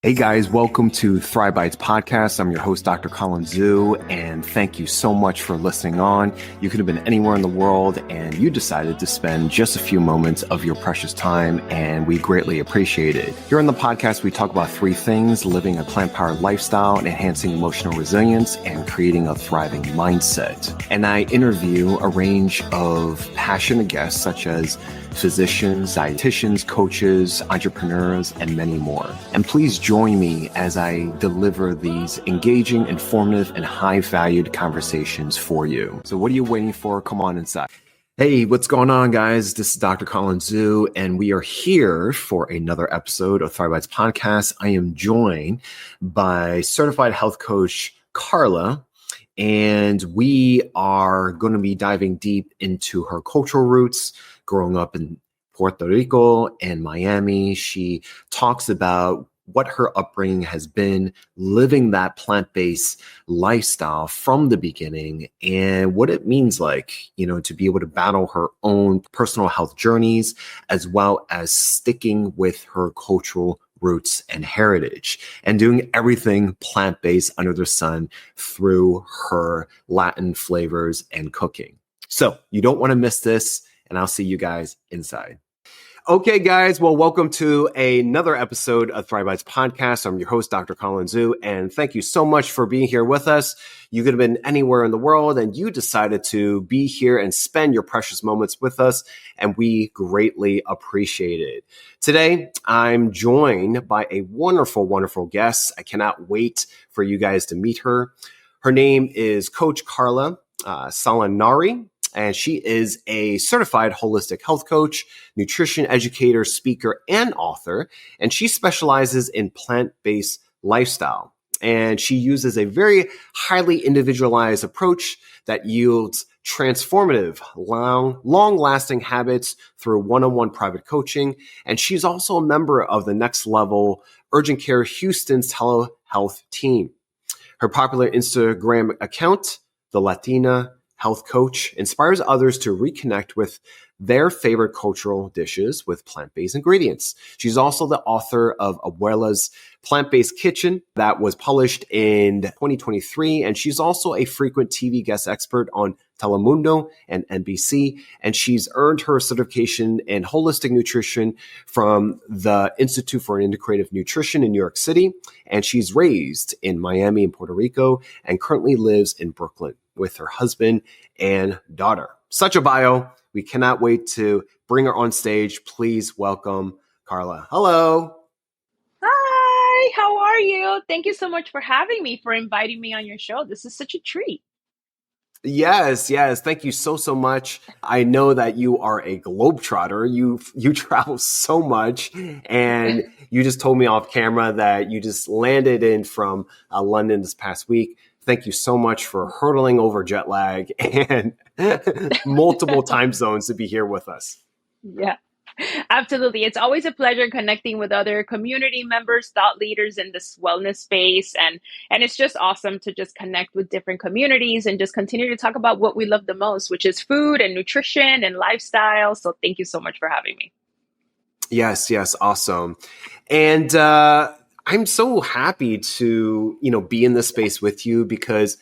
Hey guys, welcome to Thrive Bites Podcast. I'm your host, Dr. Colin Zhu, and thank you so much for listening on. You could have been anywhere in the world and you decided to spend just a few moments of your precious time, and we greatly appreciate it. Here on the podcast, we talk about three things: living a plant-powered lifestyle, enhancing emotional resilience, and creating a thriving mindset. And I interview a range of passionate guests such as physicians, dietitians, coaches, entrepreneurs, and many more. And please join me as I deliver these engaging, informative, and high-valued conversations for you. So what are you waiting for? Come on inside. Hey, what's going on, guys? This is Dr. Colin Zhu, and we are here for another episode of Thrive Bites Podcast. I am joined by certified health coach Karla, and we are going to be diving deep into her cultural roots. Growing up in Puerto Rico and Miami, she talks about what her upbringing has been, living that plant-based lifestyle from the beginning, and what it means to be able to battle her own personal health journeys, as well as sticking with her cultural roots and heritage, and doing everything plant-based under the sun through her Latin flavors and cooking. So you don't want to miss this, and I'll see you guys inside. Okay, guys. Well, welcome to another episode of Thrive Bites Podcast. I'm your host, Dr. Colin Zhu, and thank you so much for being here with us. You could have been anywhere in the world, and you decided to be here and spend your precious moments with us, and we greatly appreciate it. Today, I'm joined by a wonderful, wonderful guest. I cannot wait for you guys to meet her. Her name is Coach Karla Salinari. And she is a certified holistic health coach, nutrition educator, speaker, and author. And she specializes in plant-based lifestyle. And she uses a very highly individualized approach that yields transformative, long-lasting habits through one-on-one private coaching. And she's also a member of the Next Level Urgent Care Houston's telehealth team. Her popular Instagram account, the Latina Health Coach, inspires others to reconnect with their favorite cultural dishes with plant-based ingredients. She's also the author of Abuela's Plant-Based Kitchen that was published in 2023. And she's also a frequent TV guest expert on Telemundo and NBC. And she's earned her certification in holistic nutrition from the Institute for Integrative Nutrition in New York City. And she's raised in Miami and Puerto Rico and currently lives in Brooklyn with her husband and daughter. Such a bio. We cannot wait to bring her on stage. Please welcome Karla. Hello. Hi, how are you? Thank you so much for having me, for inviting me on your show. This is such a treat. Yes. Thank you so much. I know that you are a globetrotter. You travel so much, and you just told me off camera that you just landed in from London this past week. Thank you so much for hurdling over jet lag and multiple time zones to be here with us. Yeah, absolutely. It's always a pleasure connecting with other community members, thought leaders in this wellness space. And it's just awesome to just connect with different communities and just continue to talk about what we love the most, which is food and nutrition and lifestyle. So thank you so much for having me. Yes. Awesome. And I'm so happy to, be in this space with you because,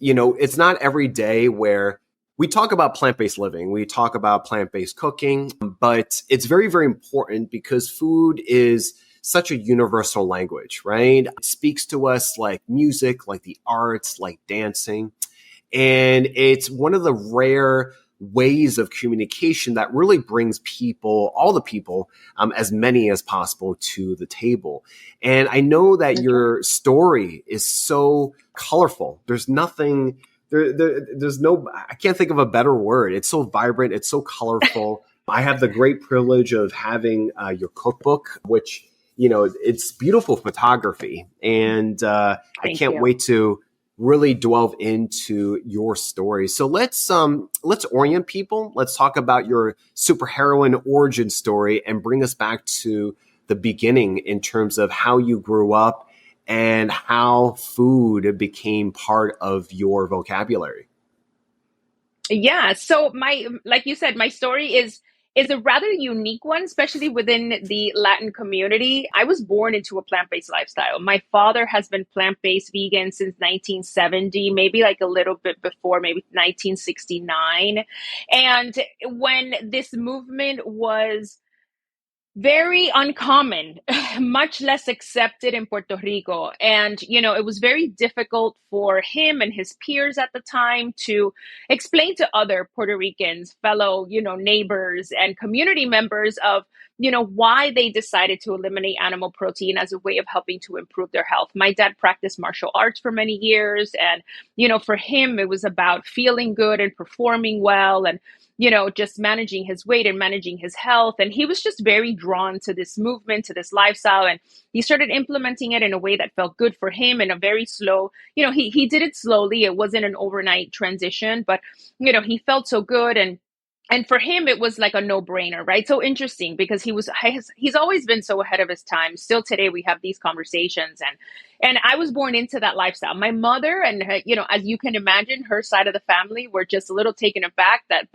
it's not every day where we talk about plant-based living, we talk about plant-based cooking, but it's very, very important because food is such a universal language, right? It speaks to us like music, like the arts, like dancing. And it's one of the rare ways of communication that really brings people, all the people, as many as possible to the table. And I know that your story is so colorful. There's nothing, there's no, I can't think of a better word. It's so vibrant. It's so colorful. I have the great privilege of having your cookbook, which, it's beautiful photography. And I can't wait to really delve into your story. So let's orient people. Let's talk about your superheroine origin story and bring us back to the beginning in terms of how you grew up and how food became part of your vocabulary. Yeah. So like you said, my story is is a rather unique one, especially within the Latin community. I was born into a plant-based lifestyle. My father has been plant-based vegan since 1970, maybe like a little bit before, maybe 1969. And when this movement was very uncommon, much less accepted in Puerto Rico. And, it was very difficult for him and his peers at the time to explain to other Puerto Ricans, fellow, neighbors and community members of, why they decided to eliminate animal protein as a way of helping to improve their health. My dad practiced martial arts for many years. And, for him, it was about feeling good and performing well and, just managing his weight and managing his health. And he was just very drawn to this movement, to this lifestyle. And he started implementing it in a way that felt good for him in a very slow, he did it slowly. It wasn't an overnight transition, but, he felt so good. And for him, it was like a no-brainer, right? So interesting because he's always been so ahead of his time. Still today, we have these conversations. And I was born into that lifestyle. My mother and her, as you can imagine, her side of the family were just a little taken aback that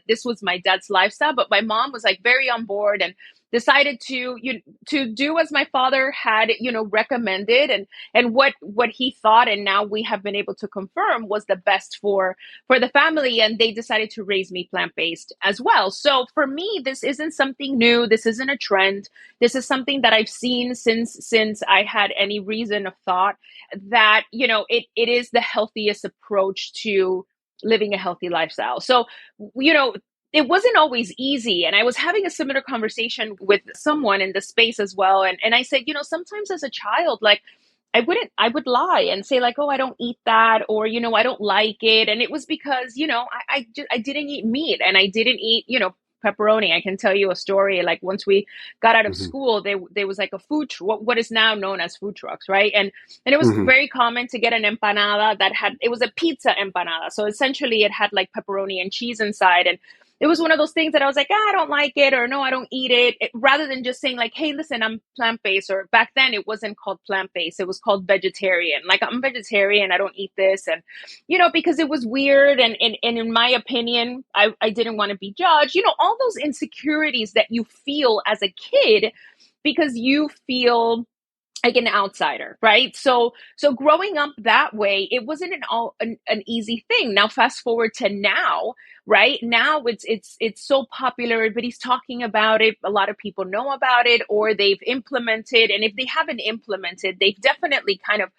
this was my dad's lifestyle. But my mom was like very on board and decided to do as my father had, recommended and what he thought. And now we have been able to confirm was the best for the family. And they decided to raise me plant-based as well. So for me, this isn't something new. This isn't a trend. This is something that I've seen since I had any reason of thought that, it is the healthiest approach to living a healthy lifestyle. So, it wasn't always easy. And I was having a similar conversation with someone in the space as well. And I said, sometimes as a child, like I would lie and say like, oh, I don't eat that, or, I don't like it. And it was because, I didn't eat meat and I didn't eat, pepperoni. I can tell you a story. Like once we got out of school, there was like a food, what is now known as food trucks, right? And it was very common to get an empanada it was a pizza empanada. So essentially it had like pepperoni and cheese inside. And it was one of those things that I was like, I don't like it, or no, I don't eat it. Rather than just saying like, hey, listen, I'm plant-based, or back then it wasn't called plant-based. It was called vegetarian. Like I'm vegetarian. I don't eat this. And, because it was weird. And in my opinion, I didn't want to be judged, all those insecurities that you feel as a kid because you feel like an outsider, right? So growing up that way, it wasn't an easy thing. Now, fast forward to now, right? Now it's so popular. Everybody's talking about it. A lot of people know about it, or they've implemented. And if they haven't implemented, they've definitely kind of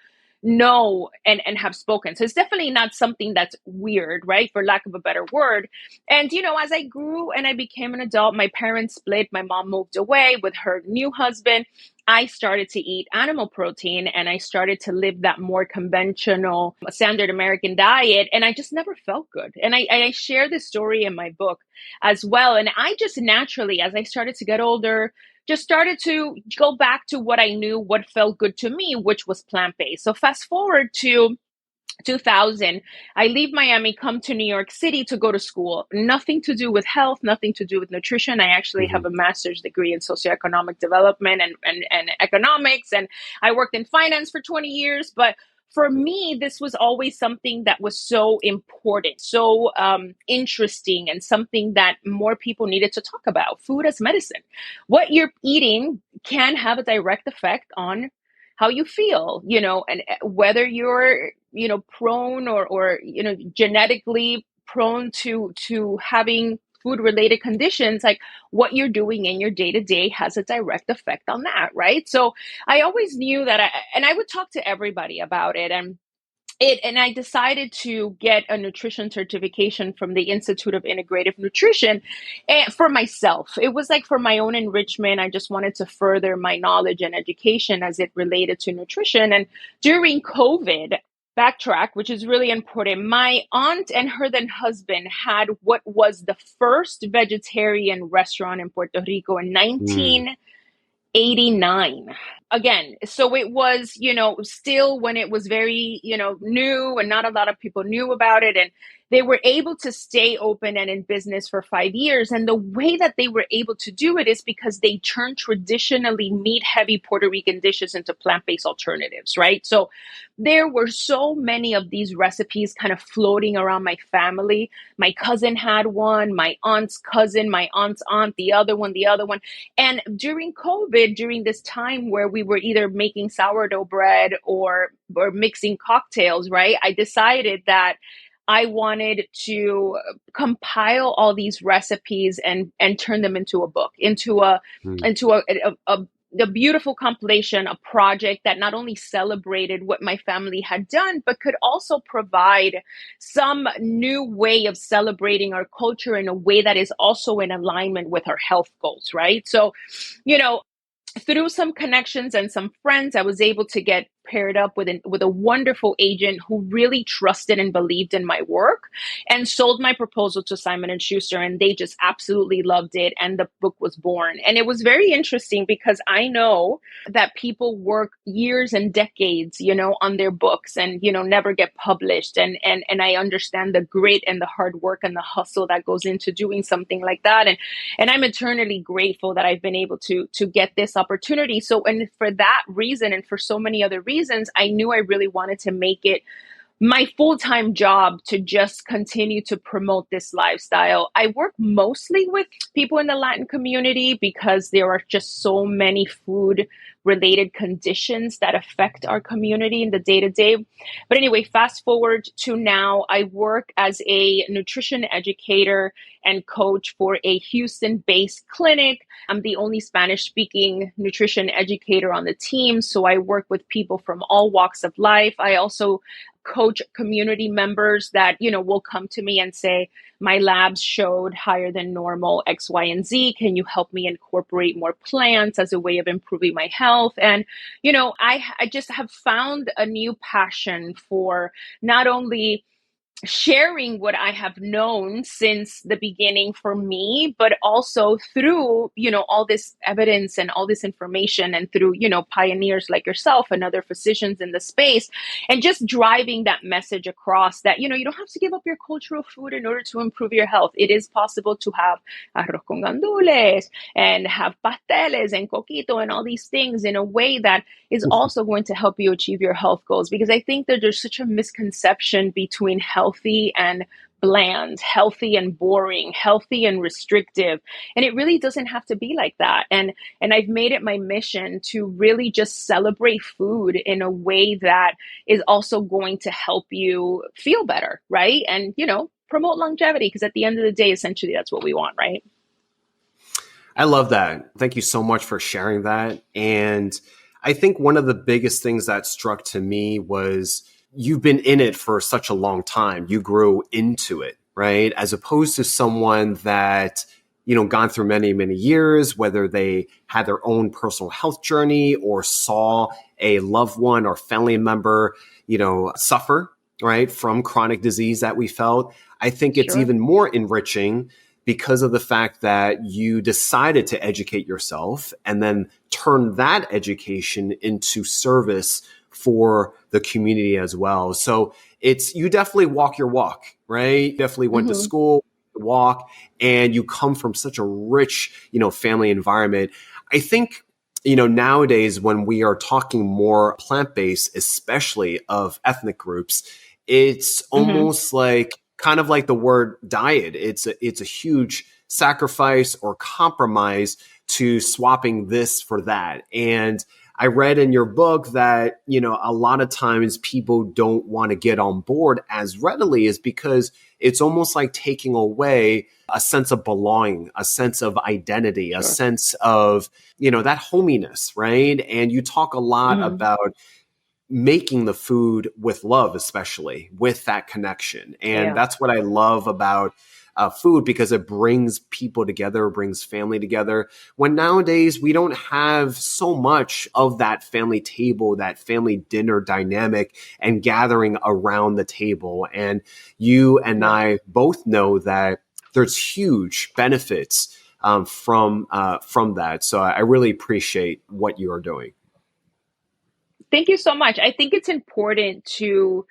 know and have spoken. So it's definitely not something that's weird, right? For lack of a better word. And, as I grew and I became an adult, my parents split. My mom moved away with her new husband. I started to eat animal protein and I started to live that more conventional standard American diet. And I just never felt good. And I share this story in my book as well. And I just naturally, as I started to get older, just started to go back to what I knew, what felt good to me, which was plant-based. So fast forward to 2000, I leave Miami, come to New York City to go to school. Nothing to do with health, nothing to do with nutrition. I actually have a master's degree in socioeconomic development and economics. And I worked in finance for 20 years. But for me, this was always something that was so important, so interesting, and something that more people needed to talk about. Food as medicine. What you're eating can have a direct effect on how you feel, and whether you're, prone or genetically prone to having food related conditions, like what you're doing in your day to day has a direct effect on that. Right. So I always knew that I would talk to everybody about it. And I decided to get a nutrition certification from the Institute of Integrative Nutrition for myself. It was like for my own enrichment. I just wanted to further my knowledge and education as it related to nutrition. And during COVID, backtrack, which is really important, my aunt and her then husband had what was the first vegetarian restaurant in Puerto Rico in 1989. again, so it was, still when it was very, new and not a lot of people knew about it. And they were able to stay open and in business for 5 years. And the way that they were able to do it is because they turned traditionally meat heavy Puerto Rican dishes into plant-based alternatives, right? So there were so many of these recipes kind of floating around my family. My cousin had one, my aunt's cousin, my aunt's aunt, the other one, the other one. And during COVID, during this time where we were either making sourdough bread or mixing cocktails, right? I decided that I wanted to compile all these recipes and turn them into a book, into a beautiful compilation, a project that not only celebrated what my family had done, but could also provide some new way of celebrating our culture in a way that is also in alignment with our health goals, right? So, through some connections and some friends, I was able to get paired up with a wonderful agent who really trusted and believed in my work and sold my proposal to Simon and Schuster, and they just absolutely loved it, and the book was born. And it was very interesting because I know that people work years and decades, on their books and, never get published. And I understand the grit and the hard work and the hustle that goes into doing something like that. And I'm eternally grateful that I've been able to get this opportunity. So, and for that reason, and for so many other reasons, I knew I really wanted to make it my full-time job to just continue to promote this lifestyle. I work mostly with people in the Latin community because there are just so many food-related conditions that affect our community in the day-to-day. But anyway, fast forward to now, I work as a nutrition educator and coach for a Houston-based clinic. I'm the only Spanish-speaking nutrition educator on the team, so I work with people from all walks of life. I also coach community members that, will come to me and say, my labs showed higher than normal X, Y, and Z. Can you help me incorporate more plants as a way of improving my health? And, I just have found a new passion for not only sharing what I have known since the beginning for me, but also through, all this evidence and all this information, and through, pioneers like yourself and other physicians in the space, and just driving that message across that, you don't have to give up your cultural food in order to improve your health. It is possible to have arroz con gandules and have pasteles and coquito and all these things in a way that is also going to help you achieve your health goals. Because I think that there's such a misconception between healthy and bland, healthy and boring, healthy and restrictive. And it really doesn't have to be like that. And I've made it my mission to really just celebrate food in a way that is also going to help you feel better, right? And, promote longevity, because at the end of the day, essentially, that's what we want, right? I love that. Thank you so much for sharing that. And I think one of the biggest things that struck to me was you've been in it for such a long time. You grew into it, right? As opposed to someone that, gone through many, many years, whether they had their own personal health journey or saw a loved one or family member, suffer, right, from chronic disease that we felt. I think it's even more enriching because of the fact that you decided to educate yourself and then turn that education into service for the community as well. So you definitely walk your walk, right? You definitely went to school, walk, and you come from such a rich, family environment. I think, nowadays when we are talking more plant-based, especially of ethnic groups, it's almost like kind of like the word diet. It's a huge sacrifice or compromise to swapping this for that. And I read in your book that, a lot of times people don't want to get on board as readily is because it's almost like taking away a sense of belonging, a sense of identity, a sense of, that hominess, right? And you talk a lot about making the food with love, especially with that connection. And that's what I love about food, because it brings people together, brings family together. When nowadays we don't have so much of that family table, that family dinner dynamic and gathering around the table. And you and I both know that there's huge benefits from that. So I really appreciate what you are doing. Thank you so much. I think it's important to,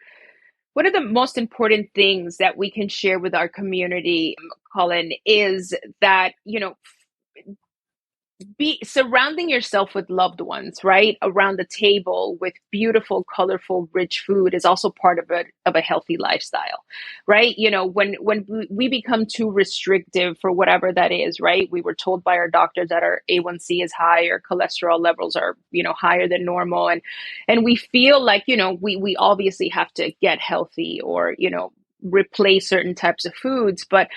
one of the most important things that we can share with our community, Colin, is that, be surrounding yourself with loved ones, right, around the table with beautiful, colorful, rich food is also part of a healthy lifestyle, right? When we become too restrictive for whatever that is, right? We were told by our doctors that our A1C is high, or cholesterol levels are higher than normal, and we feel like we obviously have to get healthy, or replace certain types of foods, but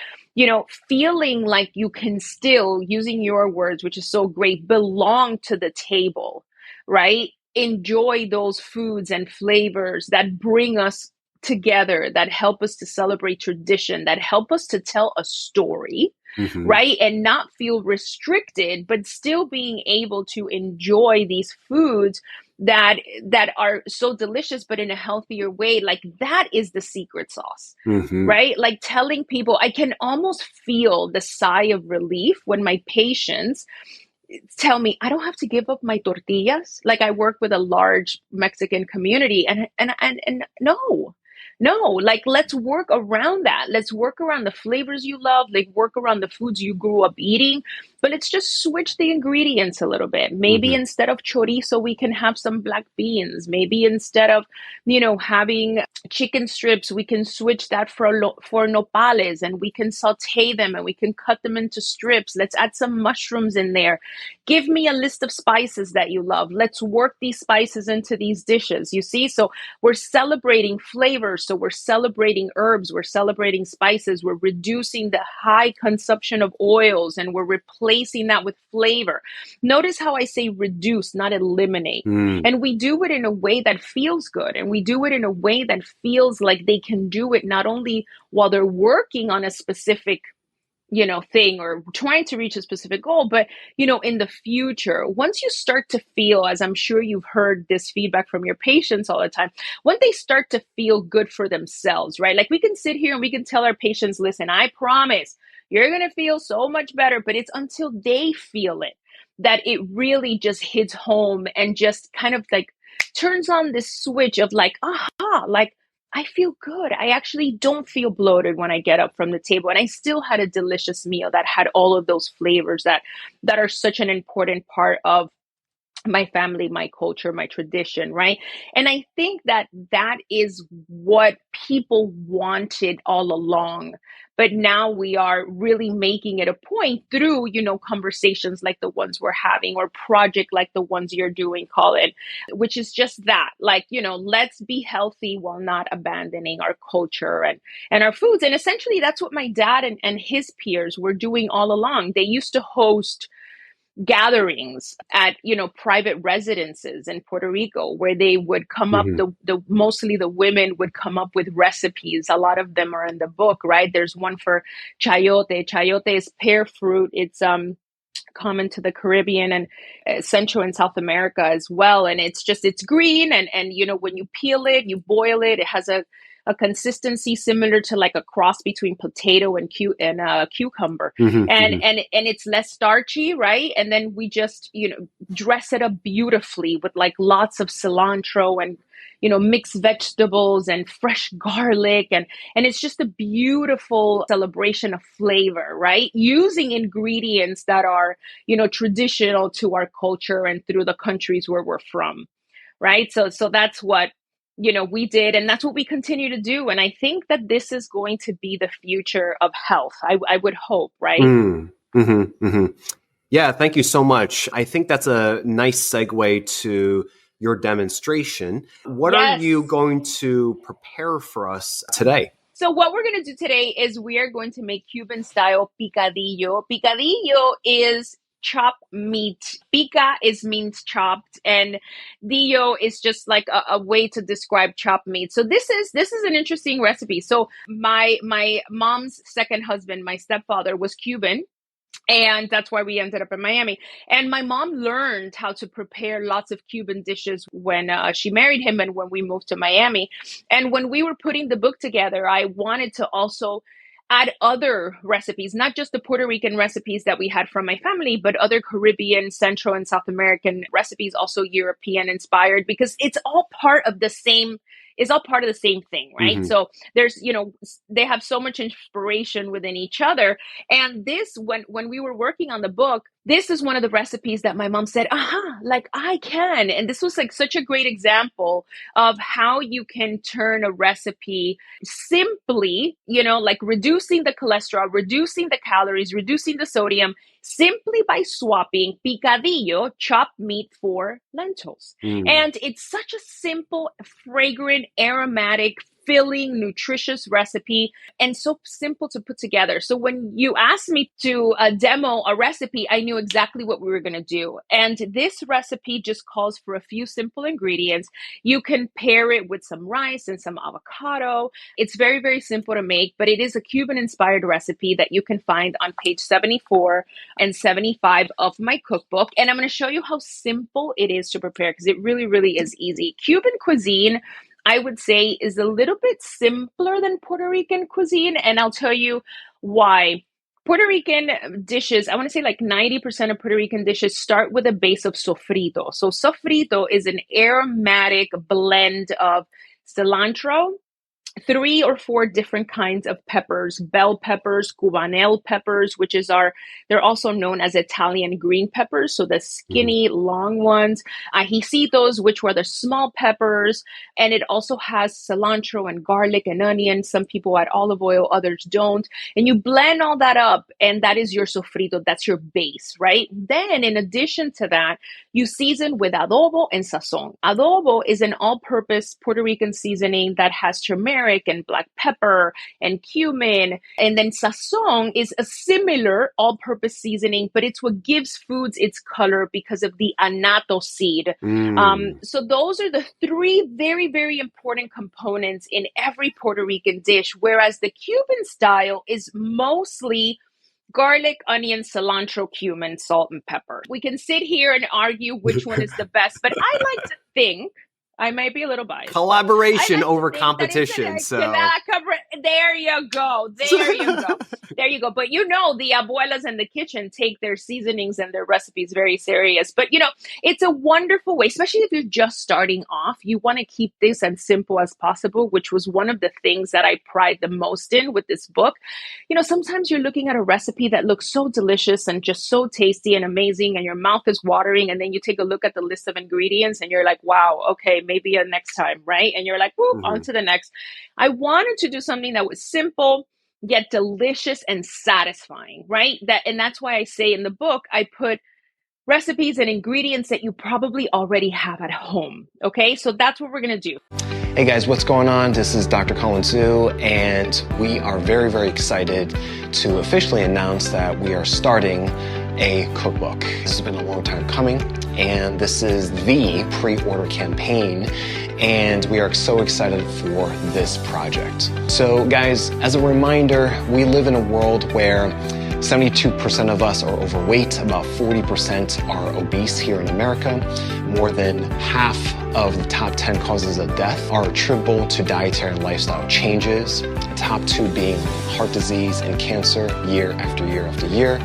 feeling like you can still, using your words, which is so great, belong to the table, right? Enjoy those foods and flavors that bring us together, that help us to celebrate tradition, that help us to tell a story, right? And not feel restricted, but still being able to enjoy these foods that are so delicious, but in a healthier way. Like, that is the secret sauce, right? Like, telling people, I can almost feel the sigh of relief when my patients tell me, I don't have to give up my tortillas. Like, I work with a large Mexican community, and no, like, let's work around that. Let's work around the flavors you love, like work around the foods you grew up eating, but let's just switch the ingredients a little bit. Maybe instead of chorizo, we can have some black beans. Maybe instead of, having chicken strips, we can switch that for nopales, and we can saute them, and we can cut them into strips. Let's add some mushrooms in there. Give me a list of spices that you love. Let's work these spices into these dishes. You see? So we're celebrating flavors. So we're celebrating herbs. We're celebrating spices. We're reducing the high consumption of oils, and we're replacing that with flavor. Notice how I say reduce, not eliminate. And we do it in a way that feels good. And we do it in a way that feels like they can do it not only while they're working on a specific thing, or trying to reach a specific goal, but in the future, once you start to feel, as I'm sure you've heard this feedback from your patients all the time, when they start to feel good for themselves, right? Like, we can sit here and we can tell our patients, listen, I promise you're going to feel so much better, but it's until they feel it that it really just hits home, and just kind of like turns on this switch of like, aha, like, I feel good. I actually don't feel bloated when I get up from the table. And I still had a delicious meal that had all of those flavors that are such an important part of my family, my culture, my tradition, right? And I think that is what people wanted all along. But now we are really making it a point through, conversations like the ones we're having, or project like the ones you're doing, Colin, which is just that, like, let's be healthy while not abandoning our culture and our foods. And essentially, that's what my dad and his peers were doing all along. They used to host gatherings at private residences in Puerto Rico, where they would come up, the mostly the women would come up with recipes. A lot of them are in the book, right? There's one for chayote is pear fruit. It's common to the Caribbean and Central and South America as well, and it's green, and when you peel it, you boil it, it has a consistency similar to like a cross between potato and cucumber, and it's less starchy, right? And then we just dress it up beautifully with like lots of cilantro and mixed vegetables and fresh garlic, and it's just a beautiful celebration of flavor, right? Using ingredients that are traditional to our culture and through the countries where we're from, right? So that's what we did, and that's what we continue to do. And I think that this is going to be the future of health. I would hope, right? Yeah, thank you so much. I think that's a nice segue to your demonstration. What are you going to prepare for us today? So what we're going to do today is we are going to make Cuban style picadillo. Picadillo is chopped meat. Pica means chopped, and dillo is just like a way to describe chopped meat. So this is an interesting recipe. So my mom's second husband, my stepfather, was Cuban. And that's why we ended up in Miami. And my mom learned how to prepare lots of Cuban dishes when she married him and when we moved to Miami. And when we were putting the book together, I wanted to also add other recipes, not just the Puerto Rican recipes that we had from my family, but other Caribbean, Central and South American recipes, also European inspired, because it's all part of the same thing, right? Mm-hmm. So there's, they have so much inspiration within each other. And this, when we were working on the book, this is one of the recipes that my mom said, like I can. And this was like such a great example of how you can turn a recipe simply, like reducing the cholesterol, reducing the calories, reducing the sodium, simply by swapping picadillo, chopped meat, for lentils. And it's such a simple, fragrant, aromatic, filling, nutritious recipe, and so simple to put together. So when you asked me to demo a recipe, I knew exactly what we were going to do. And this recipe just calls for a few simple ingredients. You can pair it with some rice and some avocado. It's very, very simple to make, but it is a Cuban-inspired recipe that you can find on page 74 and 75 of my cookbook. And I'm going to show you how simple it is to prepare, because it really, really is easy. Cuban cuisine, I would say, is a little bit simpler than Puerto Rican cuisine, and I'll tell you why. Puerto Rican dishes, I want to say like 90% of Puerto Rican dishes start with a base of sofrito. So sofrito is an aromatic blend of cilantro, 3 or 4 different kinds of peppers: bell peppers, cubanelle peppers, they're also known as Italian green peppers, so the skinny, long ones, ajicitos, which were the small peppers, and it also has cilantro and garlic and onion. Some people add olive oil, others don't. And you blend all that up, and that is your sofrito. That's your base, right? Then, in addition to that, you season with adobo and sazon. Adobo is an all-purpose Puerto Rican seasoning that has turmeric and black pepper and cumin. And then sazon is a similar all-purpose seasoning, but it's what gives foods its color because of the annatto seed. So those are the 3 very, very important components in every Puerto Rican dish, whereas the Cuban style is mostly garlic, onion, cilantro, cumin, salt, and pepper. We can sit here and argue which one is the best, but I like to think, I might be a little biased. Collaboration over competition. There you go. There you go. There you go. But the abuelas in the kitchen take their seasonings and their recipes very serious. But it's a wonderful way, especially if you're just starting off. You want to keep this as simple as possible, which was one of the things that I pride the most in with this book. Sometimes you're looking at a recipe that looks so delicious and just so tasty and amazing, and your mouth is watering, and then you take a look at the list of ingredients and you're like, wow, okay, maybe a next time, right? And you're like, whoop, on to the next. I wanted to do something that was simple, yet delicious and satisfying, right? That's why I say in the book, I put recipes and ingredients that you probably already have at home. Okay, so that's what we're going to do. Hey guys, what's going on? This is Dr. Colin Zhu, and we are very, very excited to officially announce that we are starting a cookbook. This has been a long time coming, and this is the pre-order campaign, and we are so excited for this project. So guys, as a reminder, we live in a world where 72% of us are overweight, about 40% are obese here in America. More than half of the top 10 causes of death are attributable to dietary and lifestyle changes. Top 2 being heart disease and cancer year after year after year.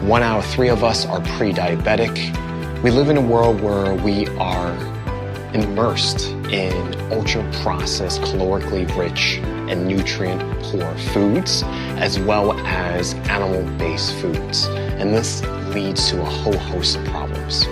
1 out of 3 of us are pre-diabetic. We live in a world where we are immersed in ultra-processed, calorically rich, and nutrient-poor foods, as well as animal-based foods. And this leads to a whole host of problems.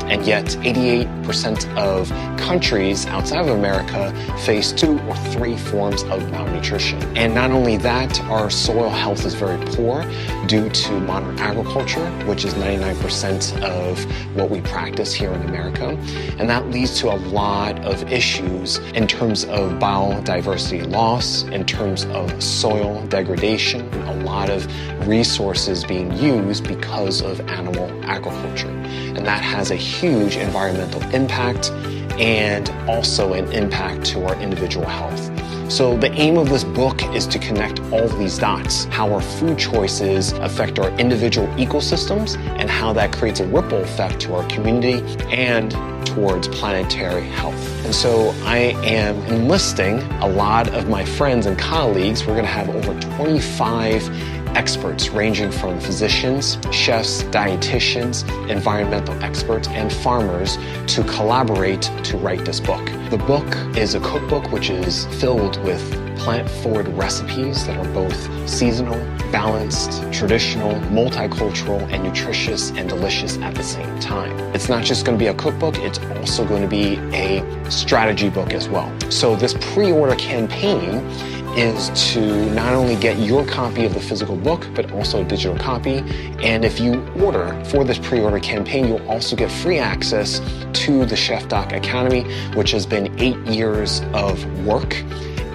And yet, 88% of countries outside of America face 2 or 3 forms of malnutrition. And not only that, our soil health is very poor due to modern agriculture, which is 99% of what we practice here in America. And that leads to a lot of issues in terms of biodiversity loss, in terms of soil degradation, a lot of resources being used because of animal agriculture. And that has a huge environmental impact and also an impact to our individual health. So the aim of this book is to connect all of these dots, how our food choices affect our individual ecosystems and how that creates a ripple effect to our community and to towards planetary health. And so I am enlisting a lot of my friends and colleagues. We're going to have over 25 experts ranging from physicians, chefs, dietitians, environmental experts, and farmers to collaborate to write this book. The book is a cookbook which is filled with plant-forward recipes that are both seasonal, balanced, traditional, multicultural, and nutritious and delicious at the same time. It's not just going to be a cookbook, it's also going to be a strategy book as well. So this pre-order campaign is to not only get your copy of the physical book, but also a digital copy. And if you order for this pre-order campaign, you'll also get free access to the TheChefDoc Academy, which has been 8 years of work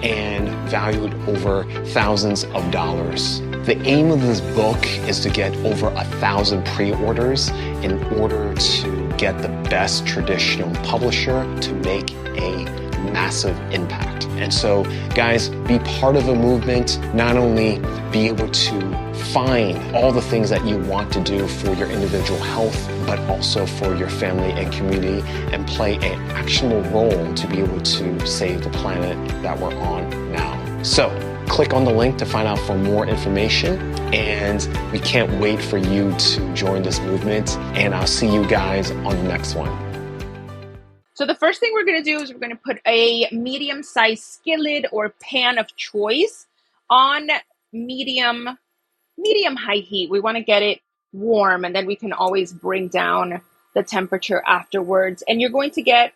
and valued over thousands of dollars. The aim of this book is to get over 1,000 pre-orders in order to get the best traditional publisher to make a massive impact. And so, guys, be part of a movement, not only be able to find all the things that you want to do for your individual health, but also for your family and community, and play an actionable role to be able to save the planet that we're on now. So, click on the link to find out for more information, and we can't wait for you to join this movement, and I'll see you guys on the next one. So the first thing we're going to do is we're going to put a medium-sized skillet or pan of choice on medium high heat. We want to get it warm, and then we can always bring down the temperature afterwards. And you're going to get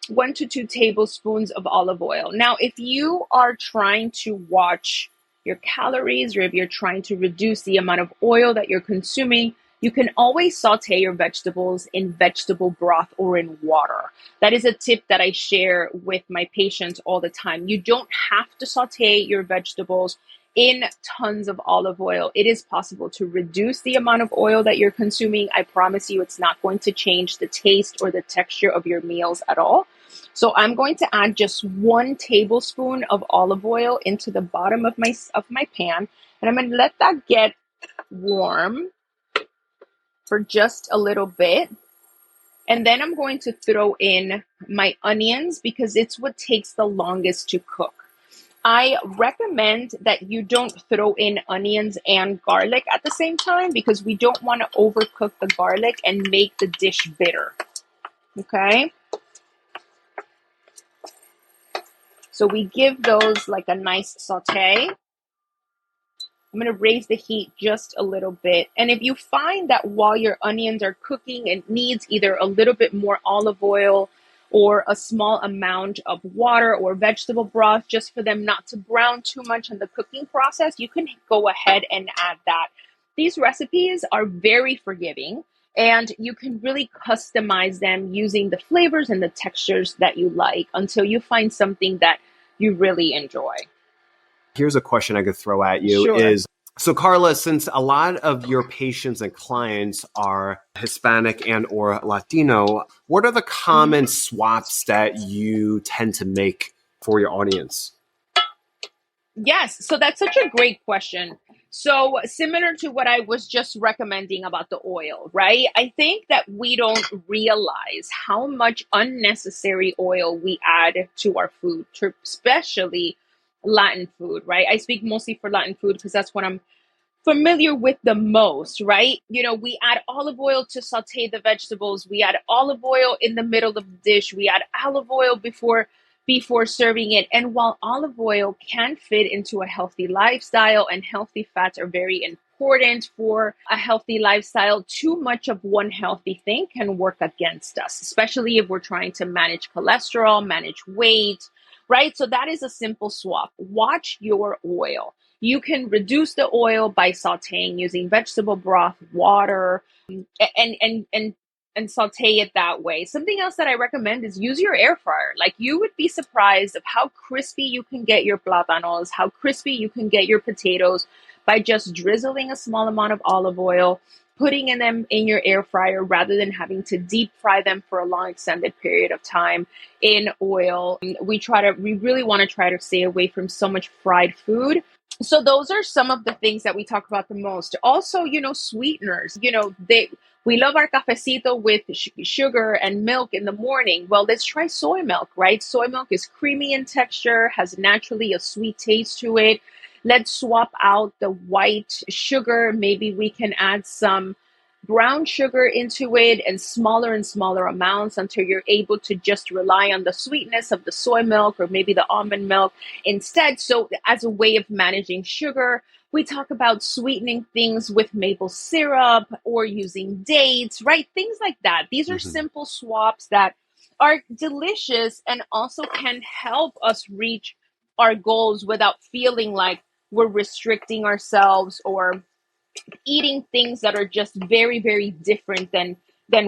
1 to 2 tablespoons of olive oil. Now, if you are trying to watch your calories, or if you're trying to reduce the amount of oil that you're consuming, you can always saute your vegetables in vegetable broth or in water. That is a tip that I share with my patients all the time. You don't have to saute your vegetables in tons of olive oil. It is possible to reduce the amount of oil that you're consuming. I promise you it's not going to change the taste or the texture of your meals at all. So I'm going to add just 1 tablespoon of olive oil into the bottom of my pan, and I'm going to let that get warm for just a little bit. And then I'm going to throw in my onions because it's what takes the longest to cook. I recommend that you don't throw in onions and garlic at the same time because we don't want to overcook the garlic and make the dish bitter. Okay? So we give those like a nice saute. I'm going to raise the heat just a little bit. And if you find that while your onions are cooking, it needs either a little bit more olive oil or a small amount of water or vegetable broth just for them not to brown too much in the cooking process, you can go ahead and add that. These recipes are very forgiving, and you can really customize them using the flavors and the textures that you like until you find something that you really enjoy. Here's a question I could throw at you. Sure. Is, so Karla, since a lot of your patients and clients are Hispanic and or Latino, what are the common swaps that you tend to make for your audience? Yes, so that's such a great question. So similar to what I was just recommending about the oil, right? I think that we don't realize how much unnecessary oil we add to our food, especially Latin food, right? I speak mostly for Latin food because that's what I'm familiar with the most, right? You know, we add olive oil to saute the vegetables. We add olive oil in the middle of the dish. We add olive oil before serving it. And while olive oil can fit into a healthy lifestyle and healthy fats are very important for a healthy lifestyle, too much of one healthy thing can work against us, especially if we're trying to manage cholesterol, manage weight, right? So that is a simple swap. Watch your oil. You can reduce the oil by sauteing using vegetable broth, water, and saute it that way. Something else that I recommend is use your air fryer. Like, you would be surprised of how crispy you can get your plátanos, how crispy you can get your potatoes by just drizzling a small amount of olive oil, putting in them in your air fryer rather than having to deep fry them for a long extended period of time in oil. We really want to try to stay away from so much fried food. So those are some of the things that we talk about the most. Also, sweeteners, we love our cafecito with sugar and milk in the morning. Well, let's try soy milk, right? Soy milk is creamy in texture, has naturally a sweet taste to it. Let's swap out the white sugar. Maybe we can add some brown sugar into it and smaller amounts until you're able to just rely on the sweetness of the soy milk or maybe the almond milk instead. So as a way of managing sugar, we talk about sweetening things with maple syrup or using dates, right? Things like that. These are simple swaps that are delicious and also can help us reach our goals without feeling like we're restricting ourselves or eating things that are just very, very different than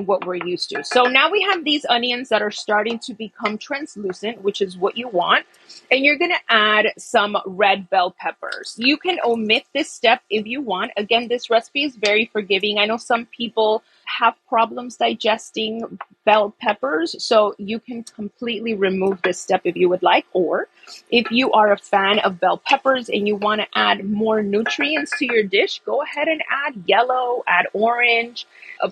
what we're used to. So now we have these onions that are starting to become translucent, which is what you want. And you're going to add some red bell peppers. You can omit this step if you want. Again, this recipe is very forgiving. I know some people have problems digesting bell peppers, so you can completely remove this step if you would like. Or if you are a fan of bell peppers and you want to add more nutrients to your dish, go ahead and add yellow, add orange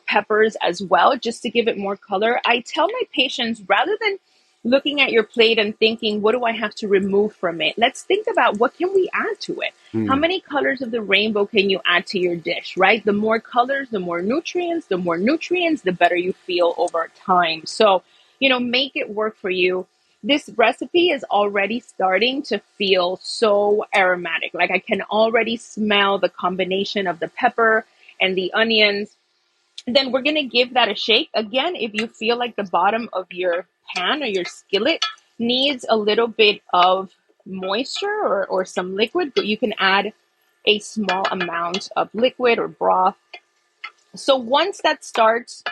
peppers as well, just to give it more color. I tell my patients, rather than looking at your plate and thinking, what do I have to remove from it? Let's think about, what can we add to it? How many colors of the rainbow can you add to your dish, right? The more colors, the more nutrients, the better you feel over time. So, make it work for you. This recipe is already starting to feel so aromatic. Like I can already smell the combination of the pepper and the onions. Then we're going to give that a shake. Again, if you feel like the bottom of your pan or your skillet needs a little bit of moisture or some liquid, but you can add a small amount of liquid or broth. So once that starts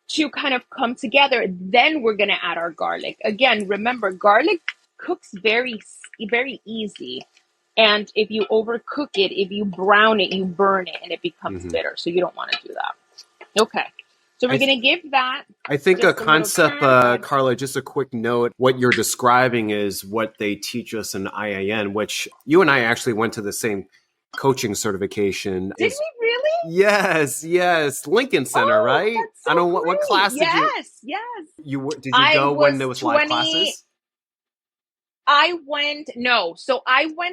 to kind of come together, then we're going to add our garlic. Again, remember, garlic cooks very, very easy. And if you overcook it, if you brown it, you burn it and it becomes bitter. So you don't want to do that. Okay. So we're going to give that. I think a concept, Karla, just a quick note. What you're describing is what they teach us in IAN, which you and I actually went to the same coaching certification. Did we really? Yes. Lincoln Center, right? That's so I don't know what class did you? Yes. Did you go when there was live classes? I went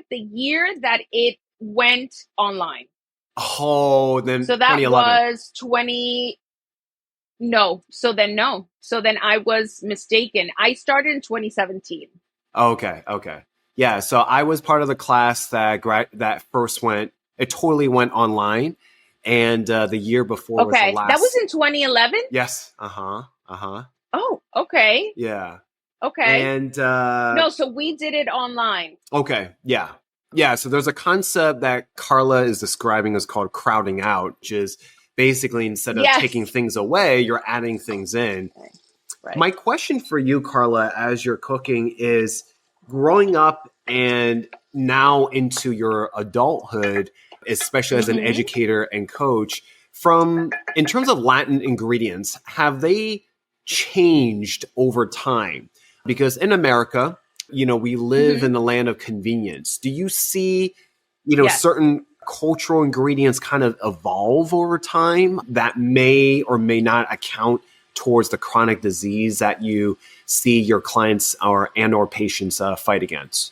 the year that it went online. Oh, then so that 2011. was 20. No. So then I was mistaken. I started in 2017. Okay. Yeah. So I was part of the class that first went. It totally went online, and the year before was the last. That was in 2011. Yes. Oh, okay. Yeah. Okay. And no, so we did it online. Okay. Yeah. So there's a concept that Karla is describing as called crowding out, which is basically instead of taking things away, you're adding things in. Right. My question for you, Karla, as you're cooking is growing up and now into your adulthood, especially as an educator and coach, in terms of Latin ingredients, have they changed over time? Because in America, we live in the land of convenience. Do you see, certain cultural ingredients kind of evolve over time that may or may not account towards the chronic disease that you see your clients or patients fight against?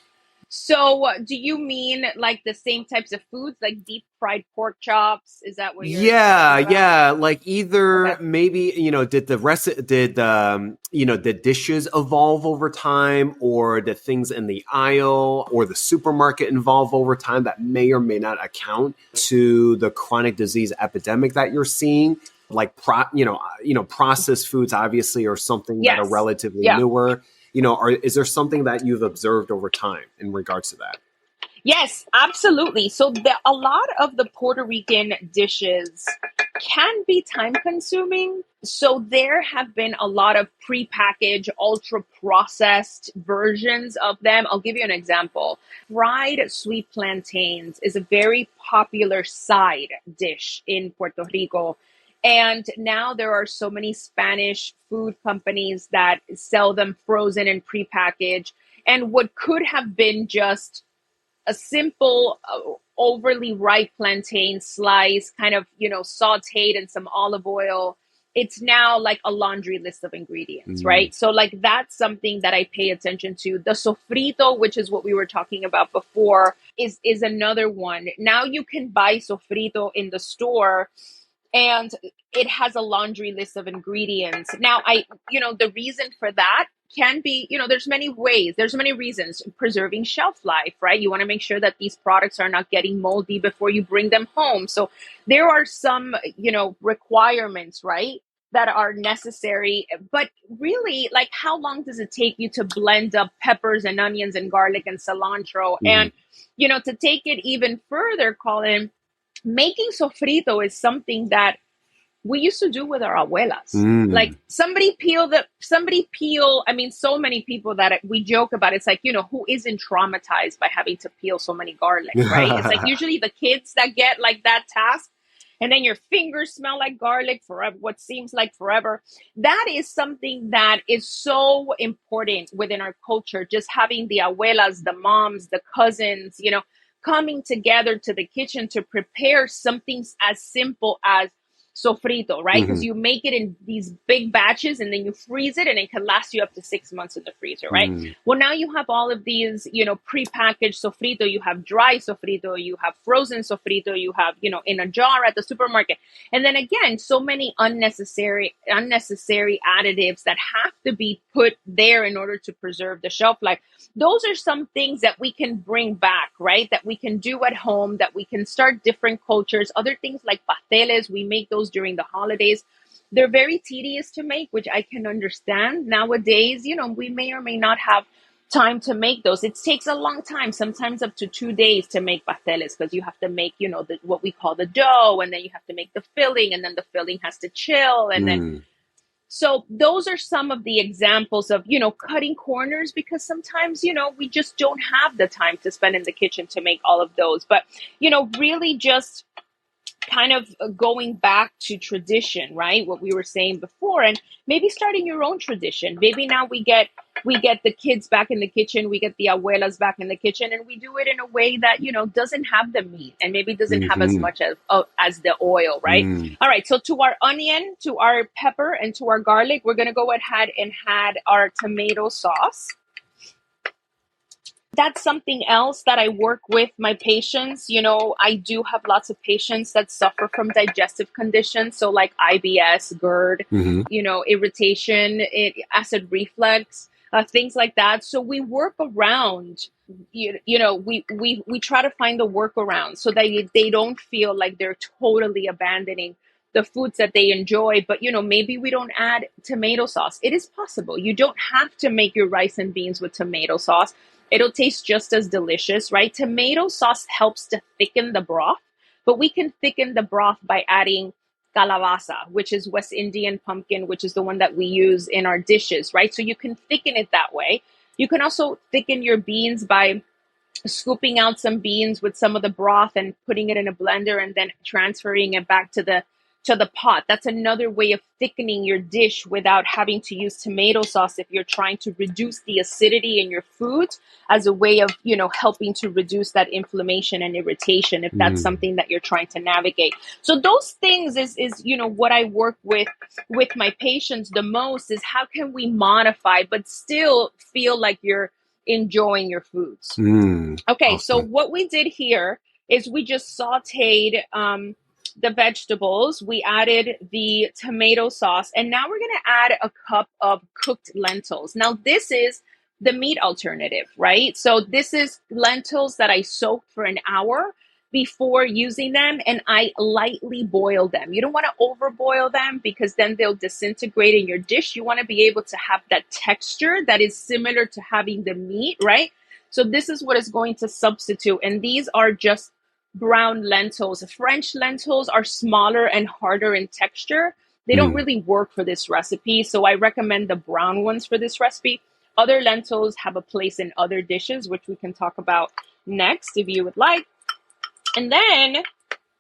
So do you mean like the same types of foods, like deep fried pork chops? Is that what you're talking about? Yeah. Like either maybe, did the dishes evolve over time, or did things in the aisle or the supermarket evolve over time that may or may not account to the chronic disease epidemic that you're seeing? Like, processed foods obviously are something that are relatively newer. Is there something that you've observed over time in regards to that? Yes, absolutely. So a lot of the Puerto Rican dishes can be time consuming. So there have been a lot of prepackaged, ultra processed versions of them. I'll give you an example. Fried sweet plantains is a very popular side dish in Puerto Rico. And now there are so many Spanish food companies that sell them frozen and prepackaged. And what could have been just a simple, overly ripe plantain slice, kind of, sauteed in some olive oil. It's now like a laundry list of ingredients, right? So like that's something that I pay attention to. The sofrito, which is what we were talking about before, is another one. Now you can buy sofrito in the store and it has a laundry list of ingredients. Now, the reason for that can be, there's many ways, there's many reasons. Preserving shelf life, right? You want to make sure that these products are not getting moldy before you bring them home. So there are some, requirements, right, that are necessary. But really, like, how long does it take you to blend up peppers and onions and garlic and cilantro? And, to take it even further, Colin, making sofrito is something that we used to do with our abuelas. Like somebody peel, so many people that we joke about. It's like, who isn't traumatized by having to peel so many garlic, right? It's like usually the kids that get like that task, and then your fingers smell like garlic for what seems like forever. That is something that is so important within our culture. Just having the abuelas, the moms, the cousins, coming together to the kitchen to prepare something as simple as sofrito, right? Because you make it in these big batches and then you freeze it and it can last you up to 6 months in the freezer, right? Well, now you have all of these, prepackaged sofrito, you have dry sofrito, you have frozen sofrito, you have, in a jar at the supermarket. And then again, so many unnecessary additives that have to be put there in order to preserve the shelf life. Those are some things that we can bring back, right? That we can do at home, that we can start different cultures, other things like pasteles. We make those during the holidays. They're very tedious to make, which I can understand. Nowadays, we may or may not have time to make those. It takes a long time, sometimes up to 2 days to make pasteles, because you have to make, what we call the dough, and then you have to make the filling, and then the filling has to chill. And then, so those are some of the examples of, cutting corners, because sometimes, we just don't have the time to spend in the kitchen to make all of those. But, really just kind of going back to tradition, right? What we were saying before, and maybe starting your own tradition. Maybe now we get the kids back in the kitchen, we get the abuelas back in the kitchen, and we do it in a way that, doesn't have the meat and maybe doesn't have as much as the oil, right? All right. So to our onion, to our pepper, and to our garlic, we're going to go ahead and add our tomato sauce. That's something else that I work with my patients. I do have lots of patients that suffer from digestive conditions. So like IBS, GERD, irritation, acid reflux, things like that. So we work around, we try to find the workaround so that they don't feel like they're totally abandoning the foods that they enjoy. But, maybe we don't add tomato sauce. It is possible. You don't have to make your rice and beans with tomato sauce. It'll taste just as delicious, right? Tomato sauce helps to thicken the broth, but we can thicken the broth by adding calabaza, which is West Indian pumpkin, which is the one that we use in our dishes, right? So you can thicken it that way. You can also thicken your beans by scooping out some beans with some of the broth and putting it in a blender and then transferring it back to the pot. That's another way of thickening your dish without having to use tomato sauce if you're trying to reduce the acidity in your food, as a way of, helping to reduce that inflammation and irritation if that's something that you're trying to navigate. So those things is what I work with my patients the most, is how can we modify but still feel like you're enjoying your foods. Okay, awesome. So what we did here is we just sauteed the vegetables. We added the tomato sauce, and now we're going to add a cup of cooked lentils. Now this is the meat alternative, right? So this is lentils that I soaked for an hour before using them, and I lightly boil them. You don't want to overboil them because then they'll disintegrate in your dish. You want to be able to have that texture that is similar to having the meat, right? So this is what is going to substitute, and these are just brown lentils. French lentils are smaller and harder in texture. They don't Mm. really work for this recipe, so I recommend the brown ones for this recipe. Other lentils have a place in other dishes, which we can talk about next if you would like. And then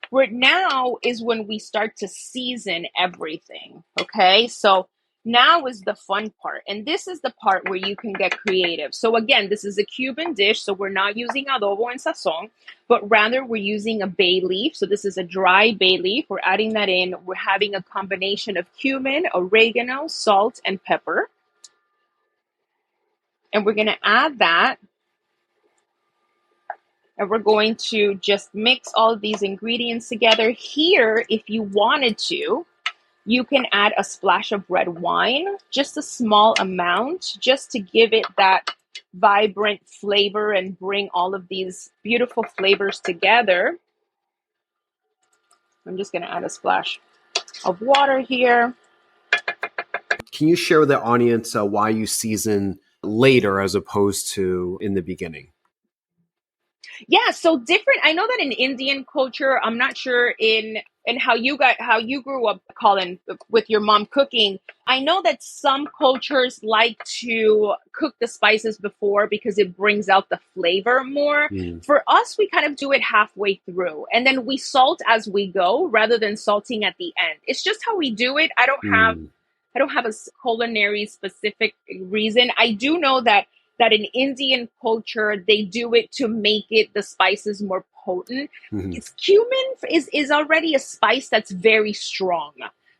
where now is when we start to season everything. Okay, so now is the fun part, and this is the part where you can get creative. So again, this is a Cuban dish, so we're not using adobo and sazon, but rather we're using a bay leaf. So this is a dry bay leaf. We're adding that in. We're having a combination of cumin, oregano, salt, and pepper, and we're going to add that. And we're going to just mix all of these ingredients together. Here, if you wanted to, you can add a splash of red wine, just a small amount, just to give it that vibrant flavor and bring all of these beautiful flavors together. I'm just going to add a splash of water here. Can you share with the audience why you season later as opposed to in the beginning? Yeah, so different. I know that in Indian culture, I'm not sure in how you grew up, Colin, with your mom cooking. I know that some cultures like to cook the spices before because it brings out the flavor more. Mm. For us, we kind of do it halfway through, and then we salt as we go rather than salting at the end. It's just how we do it. I don't have a culinary specific reason. I do know that in Indian culture, they do it to make it the spices more potent. Mm-hmm. Cumin is already a spice that's very strong.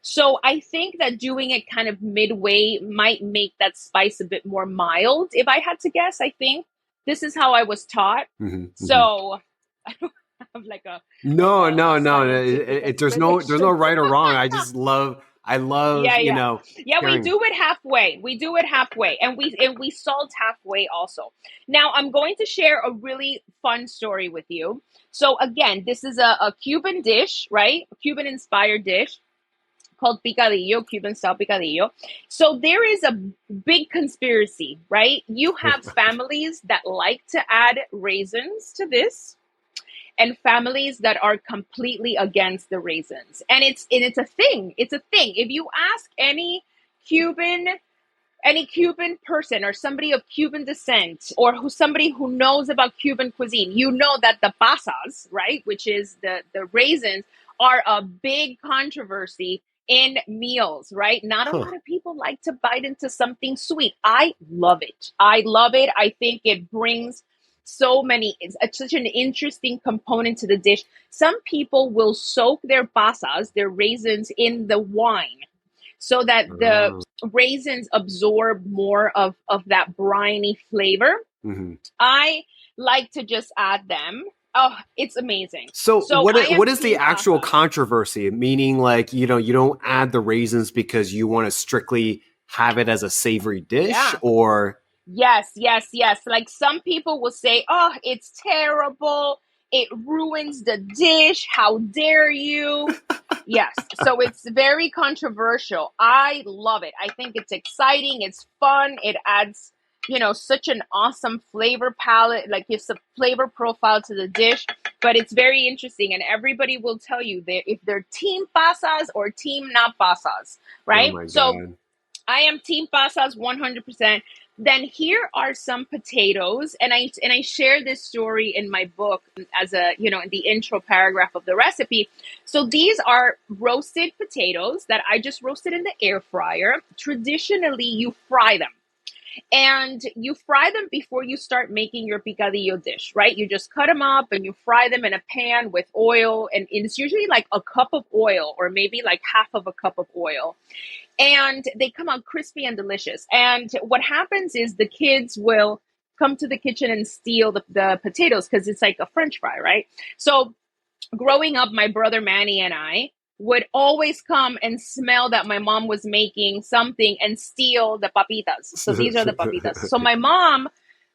So I think that doing it kind of midway might make that spice a bit more mild. If I had to guess, I think this is how I was taught. Mm-hmm. So I don't have like a No. scientific There's no explanation. right or wrong. I love, Yeah, we hearing. do it halfway. We do it halfway, and we salt halfway also. Now I'm going to share a really fun story with you. So again, this is a Cuban dish, right? A Cuban inspired dish called picadillo, Cuban style picadillo. So there is a big conspiracy, right? You have families that like to add raisins to this, and families that are completely against the raisins. And it's a thing. It's a thing. If you ask Cuban any Cuban person or somebody of Cuban descent or somebody who knows about Cuban cuisine, you know that the pasas, right, which is the raisins, are a big controversy in meals, right? Not a lot of people like to bite into something sweet. I love it. I love it. I think it brings it's such an interesting component to the dish. Some people will soak their pasas, their raisins, in the wine so that the raisins absorb more of that briny flavor. Mm-hmm. I like to just add them. Oh, it's amazing. So what is the actual pasta. controversy? Meaning, like, you don't add the raisins because you want to strictly have it as a savory dish, or Yes. Like some people will say, "Oh, it's terrible. It ruins the dish. How dare you?" Yes. So it's very controversial. I love it. I think it's exciting. It's fun. It adds, such an awesome flavor palette, like it's a flavor profile to the dish, but it's very interesting. And everybody will tell you if they're team pasas or team not pasas, right? Oh my So God. I am team pasas 100%. Then here are some potatoes, and I share this story in my book as in the intro paragraph of the recipe. So these are roasted potatoes that I just roasted in the air fryer. Traditionally, you fry them. And you fry them before you start making your picadillo dish, right? You just cut them up and you fry them in a pan with oil. And it's usually like a cup of oil or maybe like half of a cup of oil. And they come out crispy and delicious. And what happens is the kids will come to the kitchen and steal the potatoes because it's like a French fry, right? So growing up, my brother Manny and I would always come and smell that my mom was making something and steal the papitas. So these are the papitas. So my mom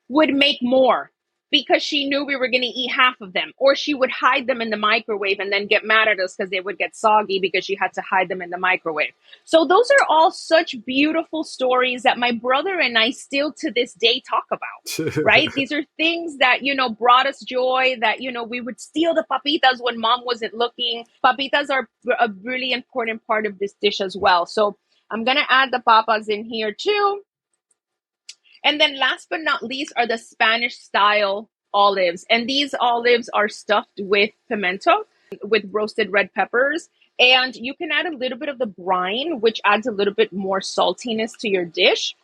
would make more. because she knew we were going to eat half of them, or she would hide them in the microwave and then get mad at us because they would get soggy because she had to hide them in the microwave. So those are all such beautiful stories that my brother and I still to this day talk about, right? These are things that, brought us joy, that, we would steal the papitas when mom wasn't looking. Papitas are a really important part of this dish as well. So I'm going to add the papas in here too. And then last but not least are the Spanish style olives. And these olives are stuffed with pimento, with roasted red peppers. And you can add a little bit of the brine, which adds a little bit more saltiness to your dish.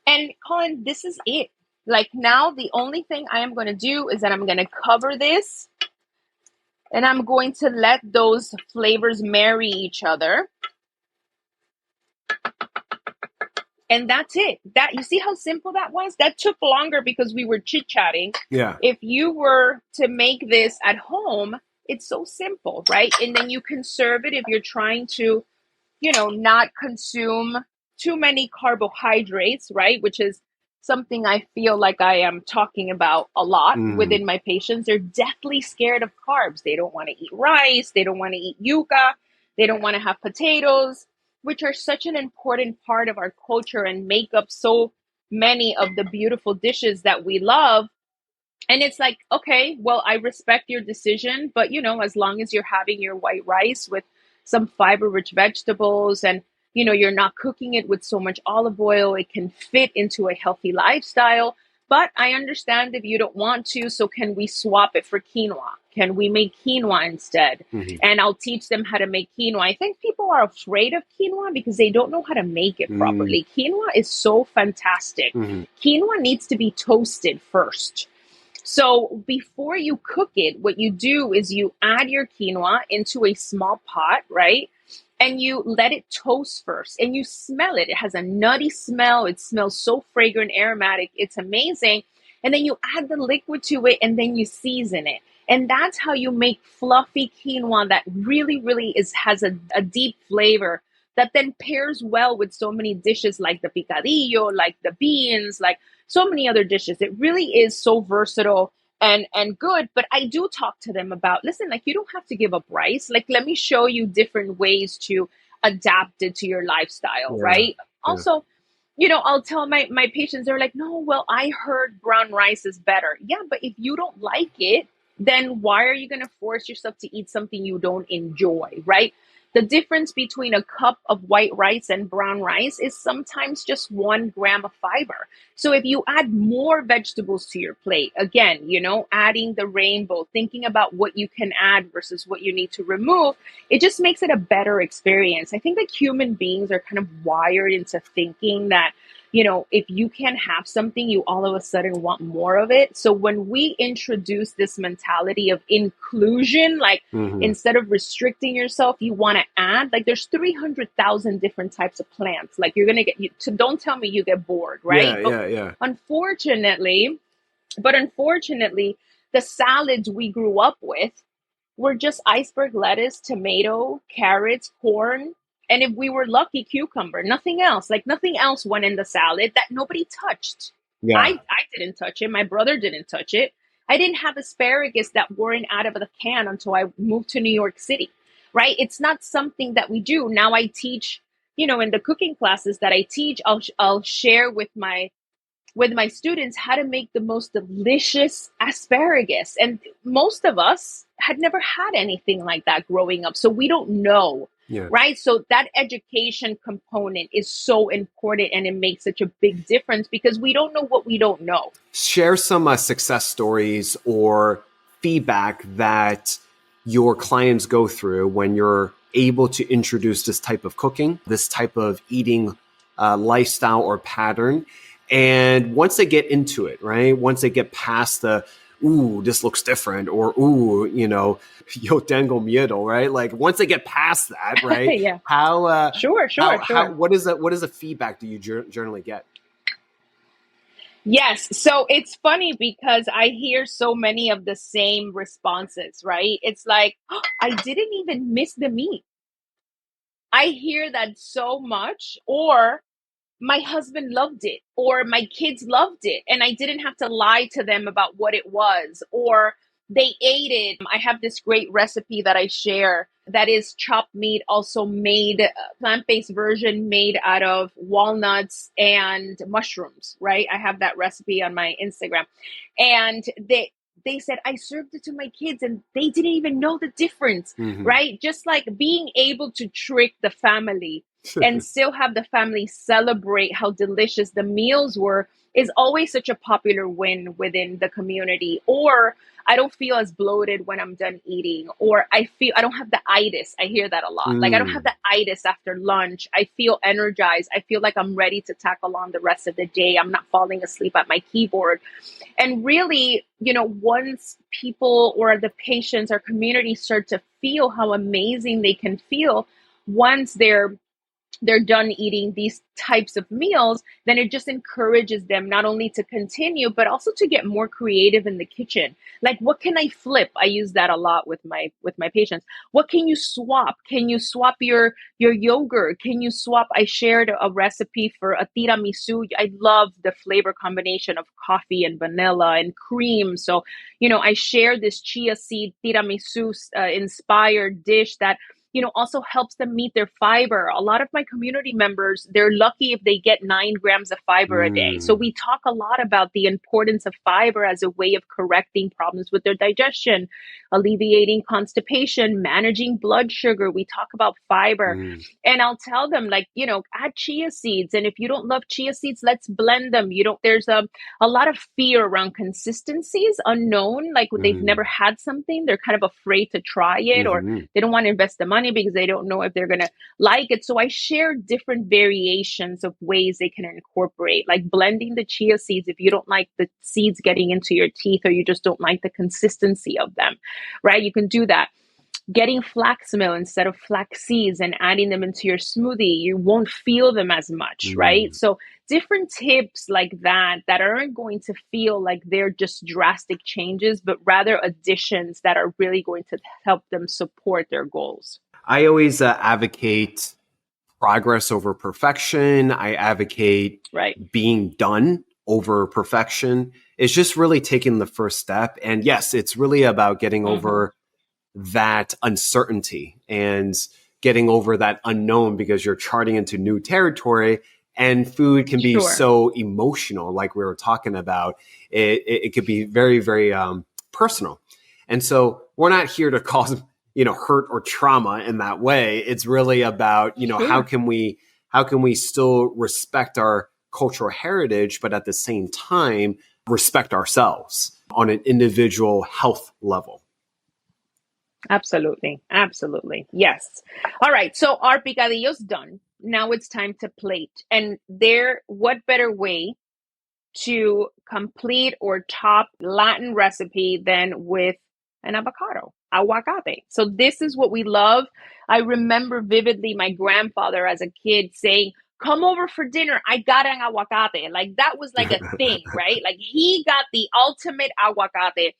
And Colin, this is it. Like now, the only thing I am going to do is that I'm going to cover this and I'm going to let those flavors marry each other. And that's it. That, you see how simple that was? That took longer because we were chit-chatting. Yeah. If you were to make this at home, it's so simple, right? And then you can serve it if you're trying to, not consume too many carbohydrates, right? Which is something I feel like I am talking about a lot within my patients. They're deathly scared of carbs. They don't want to eat rice. They don't want to eat yuca. They don't want to have potatoes, which are such an important part of our culture and make up so many of the beautiful dishes that we love. And it's like, okay, well, I respect your decision, but as long as you're having your white rice with some fiber-rich vegetables and, you're not cooking it with so much olive oil, it can fit into a healthy lifestyle. But I understand if you don't want to, so can we swap it for quinoa? Can we make quinoa instead? And I'll teach them how to make quinoa. I think people are afraid of quinoa because they don't know how to make it properly. Quinoa is so fantastic. Quinoa needs to be toasted first. So before you cook it, what you do is you add your quinoa into a small pot, right? And you let it toast first and you smell it. It has a nutty smell. It smells so fragrant, aromatic. It's amazing. And then you add the liquid to it and then you season it. And that's how you make fluffy quinoa that really, really has a deep flavor that then pairs well with so many dishes like the picadillo, like the beans, like so many other dishes. It really is so versatile and good. But I do talk to them about, listen, like you don't have to give up rice. Like, let me show you different ways to adapt it to your lifestyle, right? Also, I'll tell my patients, they're like, no, well, I heard brown rice is better. Yeah, but if you don't like it, then why are you going to force yourself to eat something you don't enjoy, right? The difference between a cup of white rice and brown rice is sometimes just 1 gram of fiber. So if you add more vegetables to your plate, again, adding the rainbow, thinking about what you can add versus what you need to remove, it just makes it a better experience. I think that human beings are kind of wired into thinking that, if you can't have something, you all of a sudden want more of it. So when we introduce this mentality of inclusion, like instead of restricting yourself, you want to add, like there's 300,000 different types of plants. Like you're going to get, don't tell me you get bored, right? Yeah. Unfortunately, the salads we grew up with were just iceberg lettuce, tomato, carrots, corn, and if we were lucky, cucumber. Nothing else. Like nothing else went in the salad that nobody touched. Yeah. I didn't touch it. My brother didn't touch it. I didn't have asparagus that weren't out of the can until I moved to New York City, right? It's not something that we do. Now I teach, in the cooking classes that I teach, I'll share with my students how to make the most delicious asparagus. And most of us had never had anything like that growing up. So we don't know, right? So that education component is so important and it makes such a big difference because we don't know what we don't know. Share some success stories or feedback that your clients go through when you're able to introduce this type of cooking, this type of eating lifestyle or pattern. And once they get into it, right? Once they get past the, ooh, this looks different, or ooh, yo tengo miedo, right? Like once they get past that, right? Yeah. How? Sure. What is the feedback do you generally get? Yes. So it's funny because I hear so many of the same responses, right? It's like, oh, I didn't even miss the meat. I hear that so much. Or my husband loved it, or my kids loved it, and I didn't have to lie to them about what it was, or they ate it. I have this great recipe that I share that is chopped meat, also made plant-based version made out of walnuts and mushrooms, right? I have that recipe on my Instagram. And they said, I served it to my kids and they didn't even know the difference, right? Just like being able to trick the family and still have the family celebrate how delicious the meals were is always such a popular win within the community. Or I don't feel as bloated when I'm done eating, or I don't have the itis. I hear that a lot. Like I don't have the itis after lunch. I feel energized. I feel like I'm ready to tackle on the rest of the day. I'm not falling asleep at my keyboard. And really, once people or the patients or community start to feel how amazing they can feel once they're done eating these types of meals, then it just encourages them not only to continue, but also to get more creative in the kitchen. Like, what can I flip? I use that a lot with my patients. What can you swap? Can you swap your yogurt? Can you swap? I shared a recipe for a tiramisu. I love the flavor combination of coffee and vanilla and cream. So, I shared this chia seed tiramisu inspired dish that also helps them meet their fiber. A lot of my community members, they're lucky if they get 9 grams of fiber a day. So we talk a lot about the importance of fiber as a way of correcting problems with their digestion, alleviating constipation, managing blood sugar. We talk about fiber. And I'll tell them, add chia seeds. And if you don't love chia seeds, let's blend them. There's a lot of fear around consistencies, unknown, like when they've never had something, they're kind of afraid to try it, or they don't want to invest the money because they don't know if they're going to like it. So I share different variations of ways they can incorporate, like blending the chia seeds if you don't like the seeds getting into your teeth, or you just don't like the consistency of them, right? You can do that. Getting flax meal instead of flax seeds and adding them into your smoothie, you won't feel them as much, right? So different tips like that aren't going to feel like they're just drastic changes, but rather additions that are really going to help them support their goals. I always advocate progress over perfection. I advocate being done over perfection. It's just really taking the first step. And yes, it's really about getting over that uncertainty and getting over that unknown, because you're charting into new territory, and food can be so emotional. Like we were talking about, it could be very, very personal. And so we're not here to cause, hurt or trauma in that way. It's really about, how can we still respect our cultural heritage, but at the same time, respect ourselves on an individual health level. Absolutely. Absolutely. Yes. All right. So our picadillo's done. Now it's time to plate. And what better way to complete or top Latin recipe than with an avocado, aguacate. So this is what we love. I remember vividly my grandfather as a kid saying, come over for dinner, I got an aguacate. Like that was like a thing, right? Like he got the ultimate aguacate.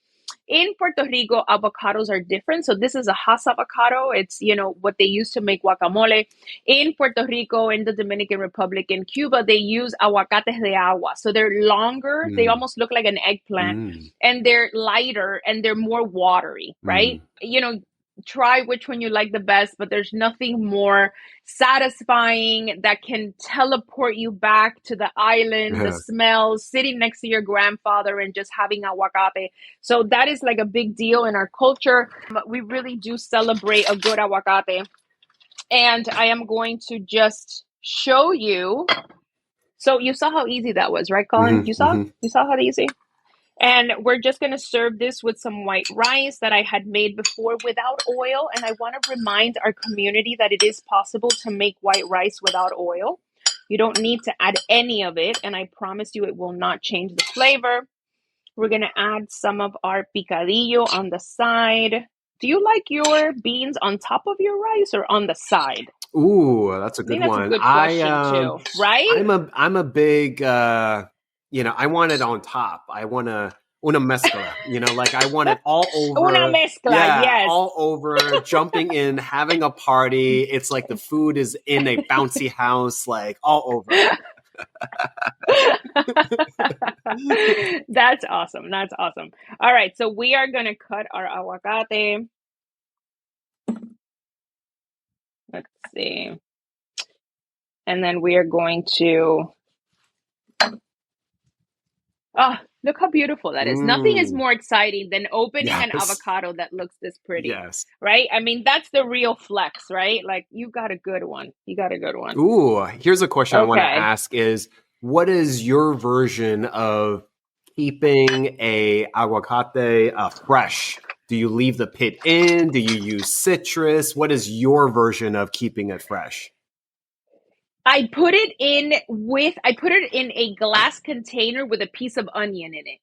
In Puerto Rico, avocados are different. So this is a Hass avocado. It's, what they use to make guacamole. In Puerto Rico, in the Dominican Republic, in Cuba, they use aguacates de agua. So they're longer. They almost look like an eggplant. And they're lighter and they're more watery, right? Try which one you like the best, but there's nothing more satisfying that can teleport you back to the island, the smells, sitting next to your grandfather and just having aguacate. So that is like a big deal in our culture. But we really do celebrate a good aguacate. And I am going to just show you. So you saw how easy that was, right, Colin? You saw how easy? And we're just going to serve this with some white rice that I had made before without oil. And I want to remind our community that it is possible to make white rice without oil. You don't need to add any of it. And I promise you it will not change the flavor. We're going to add some of our picadillo on the side. Do you like your beans on top of your rice or on the side? Ooh, that's a good one. That's a good question too, right? I'm a big... I want it on top. I want una mezcla, like I want it all over. Una mezcla, yes. All over, jumping in, having a party. It's like the food is in a bouncy house, like all over. That's awesome. That's awesome. All right, so we are going to cut our aguacate. Let's see. And then we are going to, oh, look how beautiful that is. Nothing is more exciting than opening an Yes. avocado that looks this pretty. Yes. Right? I mean, that's the real flex, right? Like, you got a good one. You got a good one. Ooh, here's a question I want to Okay. ask is, what is your version of keeping a aguacate fresh? Do you leave the pit in? Do you use citrus? What is your version of keeping it fresh? I put it in a glass container with a piece of onion in it.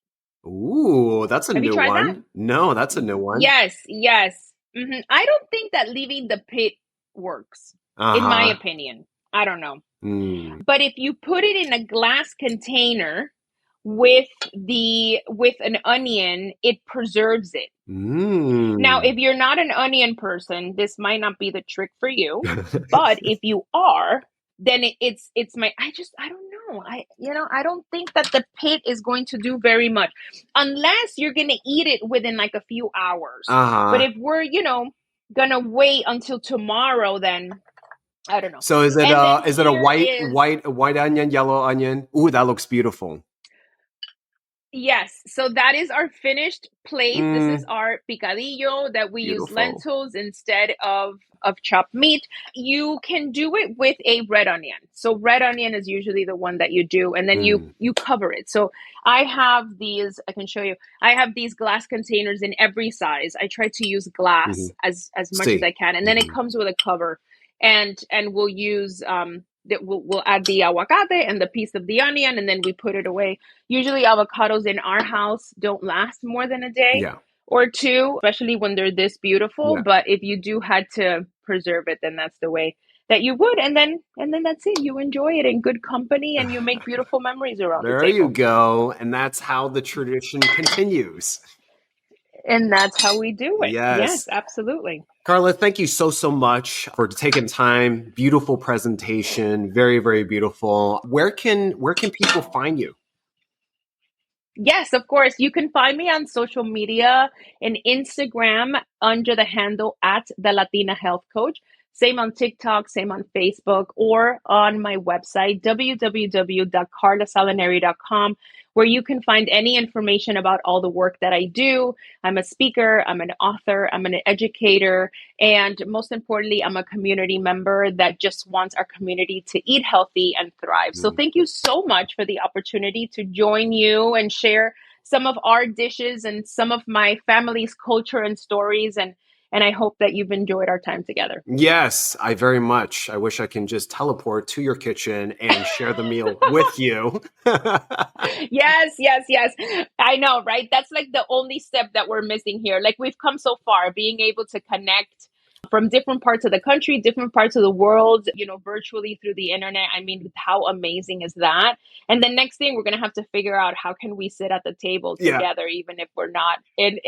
Ooh, that's a Have you new tried that? one. No, that's a new one. Yes, yes. I don't think that leaving the pit works, in my Uh-huh. opinion. I don't know. Mm. But if you put it in a glass container with an onion, it preserves it. Now, if you're not an onion person, this might not be the trick for you. But if you are, then it's my, I don't know. I don't think that the pit is going to do very much unless you're going to eat it within like a few hours. But Uh-huh. if we're, going to wait until tomorrow, then I don't know. So is it And then is it a here white onion, yellow onion? Ooh, that looks beautiful. Yes, so that is our finished plate. This is Mm, our picadillo that we use beautiful. lentils instead of chopped meat. You can do it with a red onion. So red onion is usually the one that you do, and then you cover it. So I can show you. I have these glass containers in every size. I try to use glass as much as I can, and then it comes with a cover. And we'll use we'll add the aguacate and the piece of the onion, and then we put it away. Usually avocados in our house don't last more than a day Yeah. or two, especially when they're this beautiful. Yeah. But if you do had to preserve it, then that's the way that you would. And then that's it. You enjoy it in good company and you make beautiful memories around the There you table. go. And that's how the tradition continues. And that's how we do it. Yes. Yes, absolutely. Karla, thank you so much for taking time. Beautiful presentation. Very, very beautiful. Where can people find you? Yes, of course. You can find me on social media and Instagram under the handle at the Latina Health Coach. Same on TikTok, same on Facebook, or on my website, www.karlasalinari.com, where you can find any information about all the work that I do. I'm a speaker, I'm an author, I'm an educator, and most importantly, I'm a community member that just wants our community to eat healthy and thrive. So thank you so much for the opportunity to join you and share some of our dishes and some of my family's culture and stories. And I hope that you've enjoyed our time together. Yes, I very much. I wish I can just teleport to your kitchen and share the meal with you. Yes. I know, right? That's like the only step that we're missing here. Like, we've come so far, being able to connect from different parts of the country, different parts of the world, virtually through the internet. I mean, how amazing is that? And the next thing, we're going to have to figure out, how can we sit at the table together, even if we're not in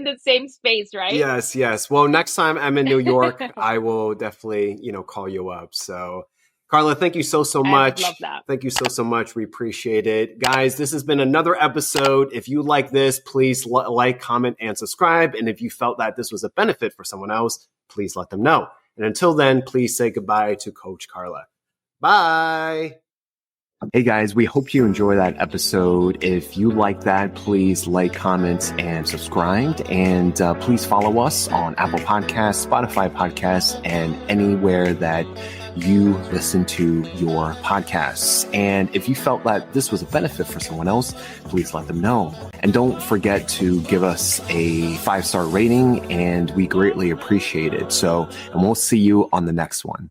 the same space, right? Yes. Well, next time I'm in New York, I will definitely, call you up. So, Karla, thank you so much. I would love that. Thank you so much. We appreciate it. Guys, this has been another episode. If you like this, please like, comment, and subscribe. And if you felt that this was a benefit for someone else, please let them know. And until then, please say goodbye to Coach Karla. Bye. Hey guys, we hope you enjoy that episode. If you like that, please like, comment, and subscribe. And please follow us on Apple Podcasts, Spotify Podcasts, and anywhere that you listen to your podcasts. And if you felt that this was a benefit for someone else, please let them know. And don't forget to give us a 5-star rating, and we greatly appreciate it. And we'll see you on the next one.